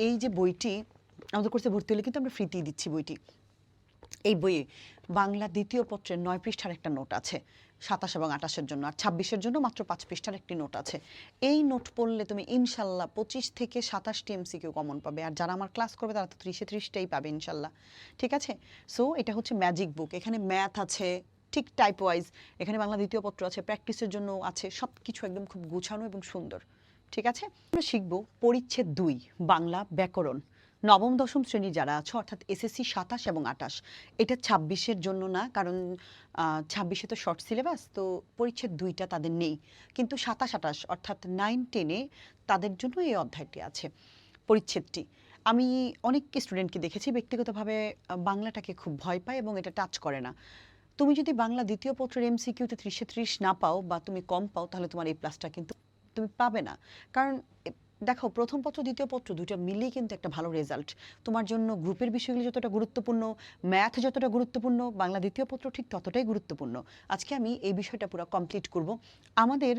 এই যে বইটি আমাদের কোর্সে ভর্তি হলে কিন্তু আমরা ফ্রিতেই দিচ্ছি বইটি। এই বইয়ে বাংলা দ্বিতীয় পত্রের ৯ পৃষ্ঠার একটা নোট আছে ২৭ এবং ২৮-এর জন্য, আর ২৬-এর জন্য মাত্র ৫ পৃষ্ঠার একটি নোট আছে। এই নোট পড়লে তুমি ইনশাল্লাহ ২৫ থেকে ২৭টি এমসিকিউ কমন পাবে, আর যারা আমার ক্লাস করবে তারা তো ৩০-৩০টাই পাবে ইনশাল্লাহ। ঠিক আছে? সো এটা হচ্ছে ম্যাজিক বুক। এখানে ম্যাথ আছে ঠিক টাইপ ওয়াইজ, এখানে বাংলা দ্বিতীয় পত্র আছে, প্র্যাকটিসের জন্য আছে, সব কিছু একদম খুব গুছানো এবং সুন্দর। ঠিক আছে? আমরা শিখব পরিচ্ছেদ ২ বাংলা ব্যাকরণ। নবম দশম শ্রেণী যারা আছো অর্থাৎ এসএসসি ২৭ এবং ২৮, এটা ২৬-এর জন্য না, কারণ ২৬-এ তো শর্ট সিলেবাস, তো পরিচ্ছেদ ২টা তাদের নেই, কিন্তু ২৭-২৮ অর্থাৎ 9-10-এ তাদের জন্য এই অধ্যায়টি আছে, পরিচ্ছেদটি। আমি অনেক স্টুডেন্টকে দেখেছি ব্যক্তিগতভাবে বাংলাটাকে খুব ভয় পায় এবং এটা টাচ করে না। তুমি যদি বাংলা দ্বিতীয় পত্রের এমসিকিউতে ৩০-এ ৩০ না পাও বা তুমি কম পাও, তাহলে তোমার এই প্লাসটা কিন্তু তুমি পাবে না। কারণ দেখো, প্রথম পত্র দ্বিতীয় পত্র দুইটা মিলিয়ে কিন্তু একটা ভালো রেজাল্ট তোমার জন্য। গ্রুপের বিষয়গুলো যতটা গুরুত্বপূর্ণ, ম্যাথ যতটা গুরুত্বপূর্ণ, বাংলা দ্বিতীয় পত্র ঠিক ততটাই গুরুত্বপূর্ণ। আজকে আমি এই বিষয়টা পুরো কমপ্লিট করব। আমাদের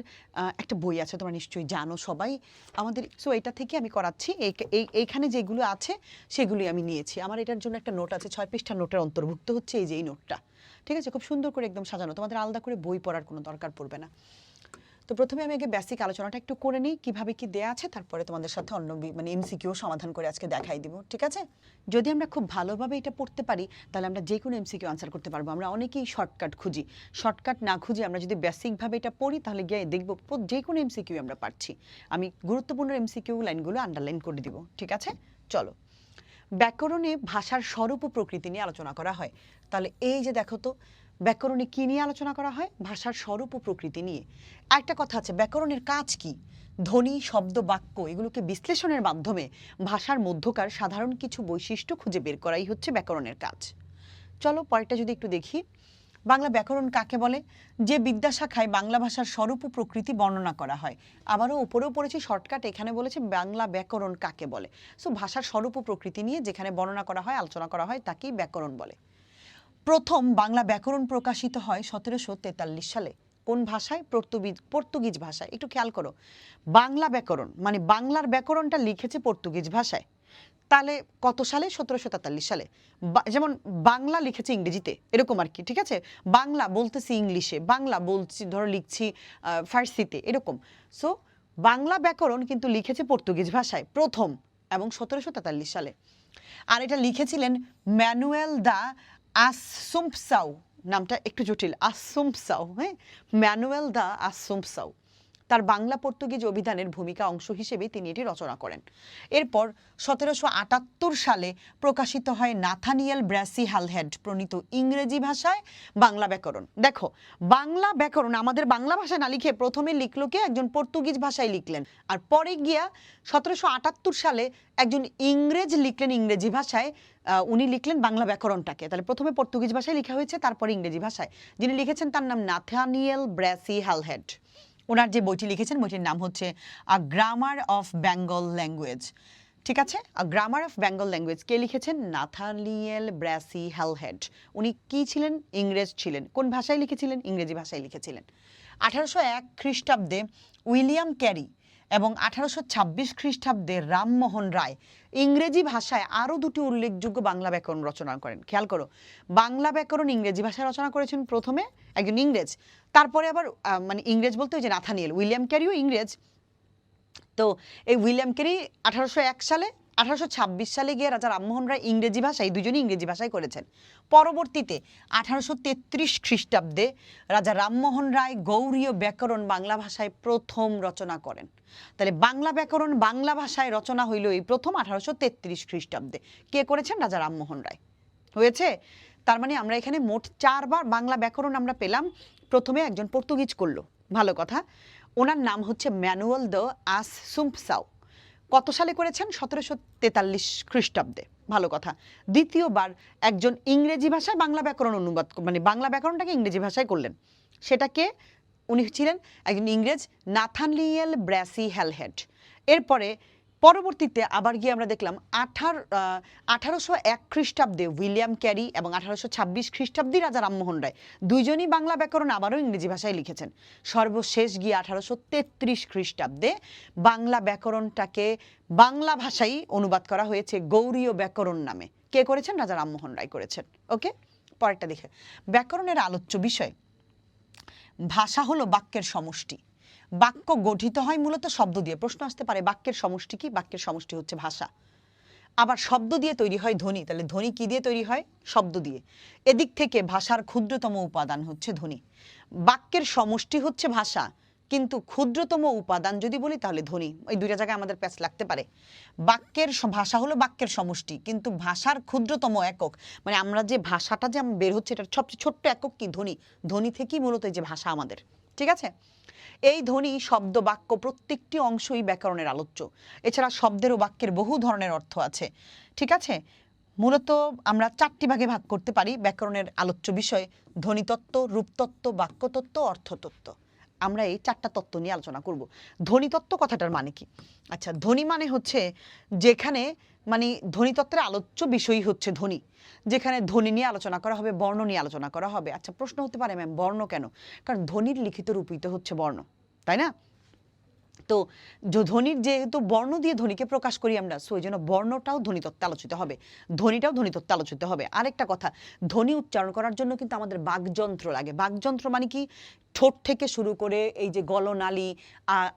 একটা বই আছে, তোমরা নিশ্চয়ই জানো সবাই আমাদের। সো এটা থেকে আমি করাচ্ছি, এইখানে যেগুলো আছে সেগুলোই আমি নিয়েছি। আমার এটার জন্য একটা নোট আছে, 6 পৃষ্ঠার নোটের অন্তর্ভুক্ত হচ্ছে এই যে এই নোটটা। ঠিক আছে? খুব সুন্দর করে একদম সাজানো, তোমাদের আলাদা করে বই পড়ার কোনো দরকার পড়বে না। তো প্রথমে আমি আগে বেসিক আলোচনাটা একটু করে নিই কিভাবে কি দেয়া আছে, তারপরে তোমাদের সাথে অন্য মানে এমসিকিউ সমাধান করে আজকে দেখাই দিব। ঠিক আছে? যদি আমরা খুব ভালোভাবে এটা পড়তে পারি, তাহলে আমরা যে কোনো এমসিকিউ আনসার করতে পারবো। আমরা অনেকেই শর্টকাট খুঁজি, শর্টকাট না খুঁজে আমরা যদি বেসিকভাবে এটা পড়ি, তাহলে গিয়ে দেখবো যে কোনো এমসিকিউ আমরা পারছি। আমি গুরুত্বপূর্ণ এমসিকিউ লাইনগুলো আন্ডারলাইন করে দিব। ঠিক আছে? চলো, ব্যাকরণে ভাষার স্বরূপ ও প্রকৃতি নিয়ে আলোচনা করা হয়। তাহলে এই যে দেখো তো, ব্যাকরণে কি নিয়ে আলোচনা করা হয়? ভাষার স্বরূপ ও প্রকৃতি নিয়ে। একটা কথা আছে, ব্যাকরণের কাজ কি? ধ্বনি, শব্দ, বাক্য এগুলোকে বিশ্লেষণের মাধ্যমে ভাষার মধ্যকার সাধারণ কিছু বৈশিষ্ট্য খুঁজে বের করাই হচ্ছে ব্যাকরণের কাজ। চলো পরেরটা যদি একটু দেখি। বাংলা ব্যাকরণ কাকে বলে? যে বিদ্যাশাখায় বাংলা ভাষার স্বরূপ ও প্রকৃতি বর্ণনা করা হয়। আবারও উপরেও পড়েছি শর্টকাট, এখানে বলেছে বাংলা ব্যাকরণ কাকে বলে। সো ভাষার স্বরূপ ও প্রকৃতি নিয়ে যেখানে বর্ণনা করা হয়, আলোচনা করা হয়, তাকেই ব্যাকরণ বলে। প্রথম বাংলা ব্যাকরণ প্রকাশিত হয় ১৭৪৩ সালে। কোন ভাষায়? পর্তুগিজ ভাষায়। একটু খেয়াল করো, বাংলা ব্যাকরণ মানে বাংলার ব্যাকরণটা লিখেছে পর্তুগিজ ভাষায়। তাহলে কত সালে? ১৭৪৩ সালে। যেমন বাংলা লিখেছে ইংরেজিতে, এরকম আর কি। ঠিক আছে? বাংলা বলতেছি ইংলিশে, বাংলা বলছি ধরো লিখছি ফার্সিতে, এরকম। সো বাংলা ব্যাকরণ কিন্তু লিখেছে পর্তুগিজ ভাষায় প্রথম, এবং ১৭৪৩ সালে। আর এটা লিখেছিলেন ম্যানুয়েল দা আসুম্পসাউ, নামটা একটু জটিল, আসুম্পসাউ। হ্যাঁ, ম্যানুয়েল দা আসুম্পসাউ। তার বাংলা পর্তুগিজ অভিধানের ভূমিকা অংশ হিসেবে তিনি এটি রচনা করেন। এরপর ১৭৭৮ সালে প্রকাশিত হয় নাথানিয়েল ব্র্যাসি হ্যালহেড প্রণীত ইংরেজি ভাষায় বাংলা ব্যাকরণ। দেখো, বাংলা ব্যাকরণ আমাদের বাংলা ভাষায় না লিখে প্রথমে লিখলো কে? একজন পর্তুগিজ ভাষায় লিখলেন, আর পরে গিয়া ১৭৭৮ সালে একজন ইংরেজ লিখলেন ইংরেজি ভাষায়। উনি লিখলেন বাংলা ব্যাকরণটাকে। তাহলে প্রথমে পর্তুগিজ ভাষায় লেখা হয়েছে, তারপরে ইংরেজি ভাষায়। যিনি লিখেছেন তার নাম নাথানিয়েল ব্র্যাসি হ্যালহেড। ওনার যে বইটি লিখেছেন, বইটির নাম হচ্ছে a grammar of Bengal language. ঠিক আছে? A grammar of Bengal language কে লিখেছেন? Nathaniel Brassey Halhed. উনি কি ছিলেন? ইংরেজ ছিলেন। কোন ভাষায় লিখেছিলেন? ইংরেজি ভাষায় লিখেছিলেন। ১৮০১ খ্রিস্টাব্দে উইলিয়াম ক্যারি এবং ১৮২৬ খ্রিস্টাব্দে রামমোহন রায় ইংরেজি ভাষায় আরও দুটি উল্লেখযোগ্য বাংলা ব্যাকরণ রচনা করেন। খেয়াল করো, বাংলা ব্যাকরণ ইংরেজি ভাষায় রচনা করেছেন প্রথমে একজন ইংরেজ, তারপরে আবার মানে ইংরেজ বলতে ওই যে নাথানিয়েল, উইলিয়াম ক্যারিও ইংরেজ। তো এই উইলিয়াম ক্যারি ১৮০১ সালে, ১৮২৬ সালে গিয়ে রাজা রামমোহন রায় ইংরেজি ভাষায়, দুজনই ইংরেজি ভাষায় করেছেন। পরবর্তীতে ১৮৩৩ খ্রিস্টাব্দে রাজা রামমোহন রায় গৌড়ীয় ব্যাকরণ বাংলা ভাষায় প্রথম রচনা করেন। তাহলে বাংলা ব্যাকরণ বাংলা ভাষায় রচনা হইল এই প্রথম ১৮৩৩ খ্রিস্টাব্দে। কে করেছেন? রাজা রামমোহন রায়। হয়েছে? তার মানে আমরা এখানে মোট ৪ বার বাংলা ব্যাকরণ আমরা পেলাম। প্রথমে একজন পর্তুগিজ করলো, ভালো কথা। ওনার নাম হচ্ছে ম্যানুয়েল দ্য আসুম্পসাউ। কত সালে করেছেন? ১৭৪৩ খ্রিস্টাব্দে, ভালো কথা। দ্বিতীয়বার একজন ইংরেজি ভাষায় বাংলা ব্যাকরণ অনুবাদ, মানে বাংলা ব্যাকরণটাকে ইংরেজি ভাষায় করলেন। সেটাকে উনি ছিলেন একজন ইংরেজ, নাথানিয়েল ব্র্যাসি হ্যালহেড। এরপরে পরবর্তীতে আবার গিয়ে আমরা দেখলাম 1801 খ্রিস্টাব্দে উইলিয়াম ক্যারি এবং 1826 খ্রিস্টাব্দে রাজা রামমোহন রায় দুইজনই বাংলা ব্যাকরণ আবারও ইংরেজি ভাষায় লিখেছেন। সর্বশেষ গিয়ে 1833 খ্রিস্টাব্দে বাংলা ব্যাকরণটাকে বাংলা ভাষায় অনুবাদ করা হয়েছে গৌড়ীয় ব্যাকরণ নামে। কে করেছেন? রাজা রামমোহন রায় করেছেন। ওকে, পরেরটা দেখে, ব্যাকরণের আলোচ্য বিষয়। ভাষা হলো বাক্যের সমষ্টি। বাক্য গঠিত হয় মূলত শব্দ দিয়ে। প্রশ্ন আসতে পারে বাক্যের সমষ্টি কি? বাক্যের সমষ্টি হচ্ছে ভাষা। আবার শব্দ দিয়ে তৈরি হয় ধ্বনি। তাহলে ধ্বনি কি দিয়ে তৈরি হয়? শব্দ দিয়ে। এদিক থেকে ভাষার ক্ষুদ্রতম উপাদান হচ্ছে ধ্বনি। বাক্যের সমষ্টি হচ্ছে ভাষা, কিন্তু ক্ষুদ্রতম উপাদান যদি বলি তাহলে ধ্বনি। ওই দুইটা জায়গায় আমাদের প্যাচ লাগতে পারে। বাক্যের ভাষা হলো বাক্যের সমষ্টি, কিন্তু ভাষার ক্ষুদ্রতম একক, মানে আমরা যে ভাষাটা যে বের হচ্ছে এটার সবচেয়ে ছোট্ট একক কি? ধ্বনি। ধ্বনি থেকেই মূলত এই যে ভাষা আমাদের। ঠিক আছে? এই ধ্বনি, শব্দ, বাক্য প্রত্যেকটি অংশই ব্যাকরণের আলোচ্য। এছাড়া শব্দের ও বাক্যের বহু ধরনের অর্থ আছে। ঠিক আছে? মূলত আমরা 4টি ভাগে ভাগ করতে পারি ব্যাকরণের আলোচ্য বিষয়: ধ্বনিতত্ত্ব, রূপতত্ত্ব, বাক্যতত্ত্ব, অর্থতত্ত্ব। আমরা এই 4টা তত্ত্ব নিয়ে আলোচনা করব। ধ্বনিতত্ত্ব কথাটার মানে কি? আচ্ছা, ধ্বনি মানে হচ্ছে যেখানে, মানে ধ্বনিতত্ত্বের আলোচ্য বিষয়ই হচ্ছে ধ্বনি, যেখানে ধ্বনি নিয়ে আলোচনা করা হবে, বর্ণ নিয়ে আলোচনা করা হবে। আচ্ছা, প্রশ্ন হতে পারে ম্যাম বর্ণ কেন? কারণ ধ্বনির লিখিত রূপই তো হচ্ছে বর্ণ, তাই না? তো ধ্বনির যেহেতু বর্ণ দিয়ে ধ্বনিকে প্রকাশ করি আমরা, সো এই জন্য বর্ণটাও ধ্বনিতত্ত্বে আলোচিত হবে, ধ্বনিটাও ধ্বনিতত্ত্বে আলোচিত হবে। আরেকটা কথা, ধ্বনি উচ্চারণ করার জন্য কিন্তু আমাদের বাকযন্ত্র লাগে। বাকযন্ত্র মানে কি? ঠোঁট থেকে শুরু করে এই যে গলনালী,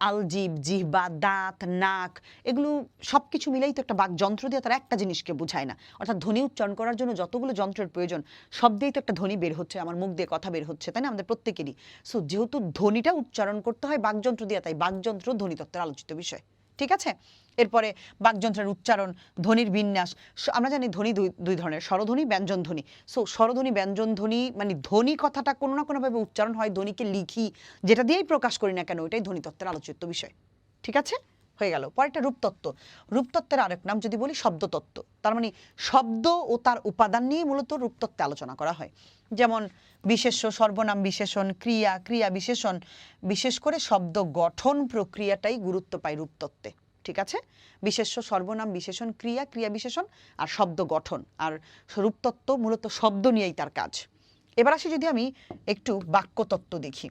আলজিভ, জিহ্বা, দাঁত, নাক, এগুলো সব কিছু মিলেই তো একটা বাকযন্ত্র দিয়ে তারা একটা জিনিসকে বোঝায় না। অর্থাৎ ধ্বনি উচ্চারণ করার জন্য যতগুলো যন্ত্রের প্রয়োজন, সব দিয়েই তো একটা ধ্বনি বের হচ্ছে, আমার মুখ দিয়ে কথা বের হচ্ছে, তাই না? আমাদের প্রত্যেকেরই। সো যেহেতু ধ্বনিটা উচ্চারণ করতে হয় বাকযন্ত্র দিয়ে, তাই বাকযন্ত্র ধ্বনিতত্ত্বের আলোচিত বিষয়। ঠিক আছে? এরপরে বাকযন্ত্রের উচ্চারণ, ধ্বনির বিন্যাস। আমরা জানি ধ্বনি দুই ধরনের, স্বরধ্বনি, ব্যঞ্জন ধ্বনি। সো স্বরধ্বনি, ব্যঞ্জন ধ্বনি, মানে ধ্বনি কথাটা কোনো না কোনোভাবে উচ্চারণ হয়, ধ্বনিকে লিখি, যেটা দিয়েই প্রকাশ করি না কেন, ওইটাই ধ্বনিতত্ত্বের আলোচিত বিষয়। ঠিক আছে? হয়ে গেল। পরেরটা রূপতত্ত্ব। রূপতত্ত্বের আরেক নাম যদি বলি শব্দতত্ত্ব। তার মানে শব্দ ও তার উপাদান নিয়ে মূলত রূপতত্ত্বে আলোচনা করা হয়। যেমন বিশেষ্য, সর্বনাম, বিশেষণ, ক্রিয়া, ক্রিয়া বিশেষণ, বিশেষ করে শব্দ গঠন প্রক্রিয়াটাই গুরুত্ব পায় রূপতত্ত্বে। ঠিক আছে? বিশেষ্য, সর্বনাম, বিশেষণ, ক্রিয়া, ক্রিয়া বিশেষণ আর শব্দ গঠন। আর রূপতত্ত্ব মূলত শব্দ নিয়েই তার কাজ। এবার আসি যদি আমি একটু বাক্যতত্ত্ব দেখি।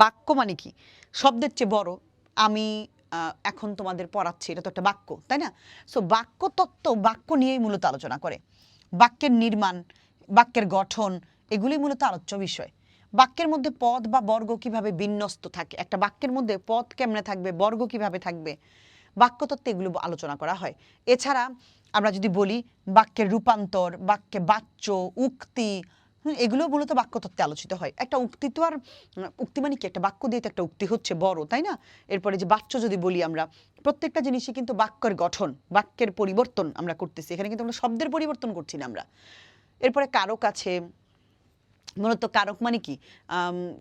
বাক্য মানে কি? শব্দের চেয়ে বড়। আমি এখন তোমাদের পড়াচ্ছি, এটা তো একটা বাক্য, তাই না? সো বাক্যতত্ত্ব বাক্য নিয়েই মূলত আলোচনা করে। বাক্যের নির্মাণ, বাক্যের গঠন, এগুলি মূলত আলোচ্য বিষয়। বাক্যের মধ্যে পদ বা বর্গ কিভাবে বিন্যস্ত থাকে, একটা বাক্যের মধ্যে পদ কেমনে থাকবে, বর্গ কিভাবে থাকবে, বাক্যতত্ত্বে এগুলো আলোচনা করা হয়। এছাড়া আমরা যদি বলি বাক্যের রূপান্তর, বাক্যে বাচ্য, উক্তি, এগুলো মূলত বাক্যতত্ত্বে আলোচিত হয়। একটা উক্তি তো আর উক্তি মানে কি? একটা বাক্য দিয়ে তো একটা উক্তি হচ্ছে বড়, তাই না? এরপরে যে বাচ্য যদি বলি আমরা, প্রত্যেকটা জিনিসই কিন্তু বাক্যের গঠন, বাক্যের পরিবর্তন আমরা করতেছি। এখানে কিন্তু আমরা শব্দের পরিবর্তন করছি না আমরা। এরপরে কারক আছে। মূলত কারক মানে কি?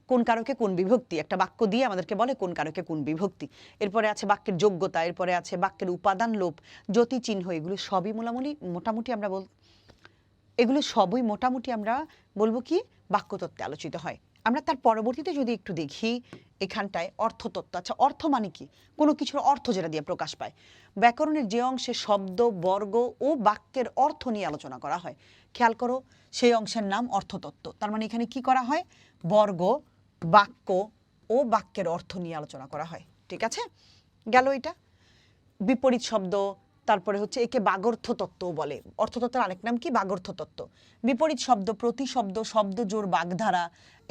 কোন কারকে কোন বিভক্তি, একটা বাক্য দিয়ে আমাদেরকে বলে কোন কারকে কোন বিভক্তি। এরপরে আছে বাক্যের যোগ্যতা, এরপরে আছে বাক্যের উপাদান, লোপ, জ্যোতি, চিহ্ন, এগুলো সবই মোটামুটি আমরা বলবো কি বাক্যতত্ত্বে আলোচিত হয়। আমরা তার পরবর্তীতে যদি একটু দেখি এখানটায় অর্থতত্ত্ব। আচ্ছা, অর্থ মানে কি? কোনো কিছুর অর্থ যেটা দিয়ে প্রকাশ পায়। ব্যাকরণের যে অংশে শব্দ, বর্গ ও বাক্যের অর্থ নিয়ে আলোচনা করা হয়, খেয়াল করো, সেই অংশের নাম অর্থতত্ত্ব। তার মানে এখানে কি করা হয়? বর্গ, বাক্য ও বাক্যের অর্থ নিয়ে আলোচনা করা হয়। ঠিক আছে? গেল এটা। বিপরীত শব্দ, তারপরে হচ্ছে একে বাগর্থ তত্ত্বও বলে। অর্থতত্ত্বের আরেক নাম কি? বাগর্থ তত্ত্ব। বিপরীত শব্দ, প্রতিশব্দ, শব্দজোড়, বাগধারা,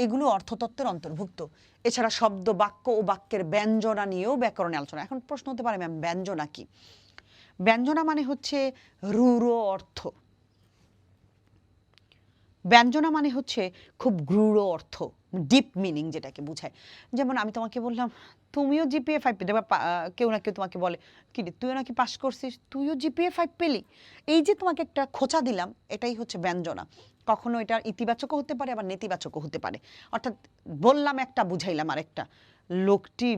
এগুলো অর্থতত্ত্বের অন্তর্ভুক্ত। এছাড়া শব্দ, বাক্য ও বাক্যের ব্যঞ্জনা নিয়েও ব্যাকরণে আলোচনা। এখন প্রশ্ন হতে পারে ম্যাম ব্যঞ্জনা কি? ব্যঞ্জনা মানে হচ্ছে রূঢ় অর্থ। ব্যঞ্জনা মানে হচ্ছে খুব গূঢ় অর্থ, ডিপ মিনিং যেটাকে বোঝায়। যেমন আমি তোমাকে বললাম তুমিও জিপিএ 5 পেলে, বা কেউ না কেউ তোমাকে বলে কি রে তুইও নাকি পাস করছিস, তুইও জিপিএ 5 পেলি। এই যে তোমাকে একটা খোঁচা দিলাম, এটাই হচ্ছে ব্যঞ্জনা। কখনো এটা ইতিবাচকও হতে পারে, আবার নেতিবাচকও হতে পারে। অর্থাৎ বললাম একটা, বুঝাইলাম আরেকটা। লোকটি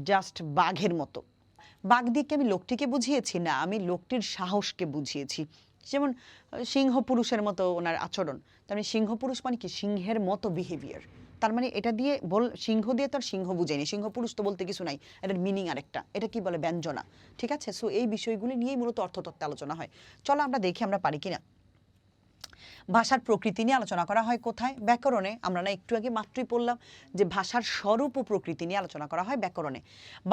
জাস্ট বাঘের মতো। বাঘ দিয়ে কি আমি লোকটিকে বুঝিয়েছি? না, আমি লোকটির সাহসকে বুঝিয়েছি। যেমন সিংহ পুরুষের মতো ওনার আচরণ। তার মানে সিংহ পুরুষ মানে কি? সিংহের মতো বিহেভিয়ার, তার মানে এটা দিয়ে সিংহ দিয়ে তো আর সিংহ বুঝাইনি, সিংহ পুরুষ তো বলতে কিছু নাই, এটার মিনিং আরেকটা, এটা কি বলে ব্যঞ্জনা। ঠিক আছে, সো এই বিষয়গুলি নিয়েই মূলত অর্থতত্ত্বে আলোচনা হয়। চলো আমরা দেখি আমরা পারি কিনা। ভাষার প্রকৃতি নিয়ে আলোচনা করা হয় কোথায়? ব্যাকরণে। আমরা না একটু আগে মাত্রই পড়লাম যে ভাষার স্বরূপ ও প্রকৃতি নিয়ে আলোচনা করা হয় ব্যাকরণে।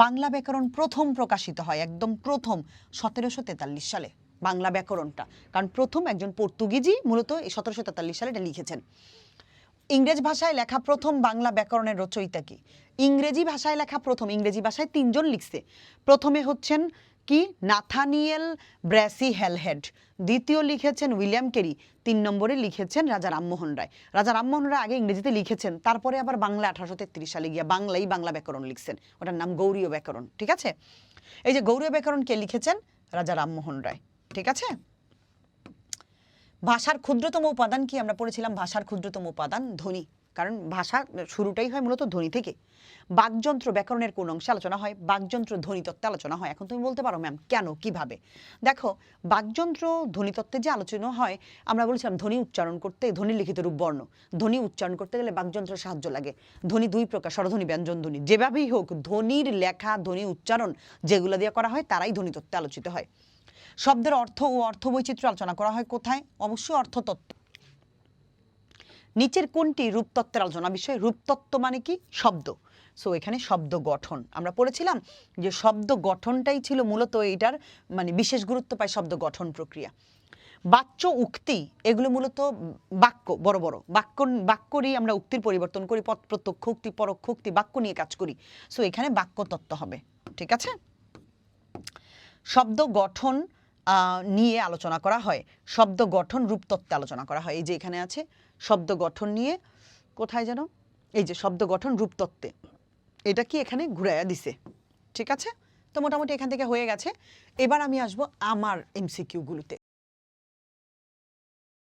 বাংলা ব্যাকরণ প্রথম প্রকাশিত হয় একদম প্রথম 1743 সালে বাংলা ব্যাকরণটা, কারণ প্রথম একজন পর্তুগিজি মূলত এই 1743 সালে এটা লিখেছেন। ইংরেজি ভাষায় লেখা প্রথম বাংলা ব্যাকরণের রচয়িতা কি? ইংরেজি ভাষায় লেখা প্রথম, ইংরেজি ভাষায় 3 জন লিখছে। প্রথমে হচ্ছেন কি নাথানিয়েল ব্র্যাসি হেলহেড, দ্বিতীয় লিখেছেন উইলিয়াম কেরি, 3 নম্বরে লিখেছেন রাজা রামমোহন রায়। রাজা রামমোহন রায় আগে ইংরেজিতে লিখেছেন, তারপরে আবার বাংলা 1833 সালে গিয়া বাংলা ব্যাকরণ লিখছেন, ওটার নাম গৌড়ীয় ব্যাকরণ। ঠিক আছে, এই যে গৌড়ীয় ব্যাকরণ কে লিখেছেন? রাজা রামমোহন রায়। ঠিক আছে, ভাষার ক্ষুদ্রতম উপাদান কি? আমরা পড়েছিলাম ভাষার ক্ষুদ্রতম উপাদান ধ্বনি, কারণ ভাষা শুরুটাই হয় মূলত ধ্বনি থেকে। বাকযন্ত্র ব্যাকরণের কোন অংশে আলোচনা হয়? বাকযন্ত্র ধ্বনিতত্ত্বে আলোচনা হয়। এখন তুমি বলতে পারো ম্যাম কেন, কিভাবে? দেখো, বাকযন্ত্র ধ্বনিতত্ত্বে যে আলোচনা হয়, আমরা বলছিলাম ধ্বনি উচ্চারণ করতে, ধ্বনি লিখিত রূপ বর্ণ, ধ্বনি উচ্চারণ করতে গেলে বাকযন্ত্রের সাহায্য লাগে। ধ্বনি 2 প্রকার, স্বরধ্বনি, ব্যঞ্জন ধ্বনি। যেভাবেই হোক ধ্বনির লেখা, ধ্বনি উচ্চারণ যেগুলো দিয়ে করা হয় তারাই ধ্বনিতত্ত্বে আলোচিত হয়। শব্দের অর্থ ও অর্থবৈচিত্র্য আলোচনা করা হয় কোথায়? অবশ্যই অর্থতত্ত্ব। নিচের কোনটি রূপতত্ত্বের আলোচনা বিষয়? রূপতত্ত্ব মানে কি? শব্দ। সো এখানে শব্দ গঠন আমরা পড়েছিলাম যে শব্দ গঠনটাই ছিল মূলত এইটার মানে বিশেষ গুরুত্ব পায় শব্দ গঠন প্রক্রিয়া। বাচ্য উক্তি এগুলো মূলত বাক্য, বড় বড় বাক্যরই আমরা উক্তির পরিবর্তন করি, প্রত্যক্ষ উক্তি, পরোক্ষ উক্তি, বাক্য নিয়ে কাজ করি। সো এখানে বাক্যতত্ত্ব হবে। ঠিক আছে, শব্দ গঠন নিয়ে আলোচনা করা হয়। শব্দ গঠন রূপতত্ত্বে আলোচনা করা হয়। এই যে এখানে আছে শব্দ গঠন নিয়ে, কোথায় যেন, এই যে শব্দ গঠন রূপতত্ত্বে, এটা কি এখানে ঘুরাইয়া দিছে। ঠিক আছে, তো মোটামুটি এখান থেকে হয়ে গেছে। এবার আমি আসবো আমার MCQ গুলোতে।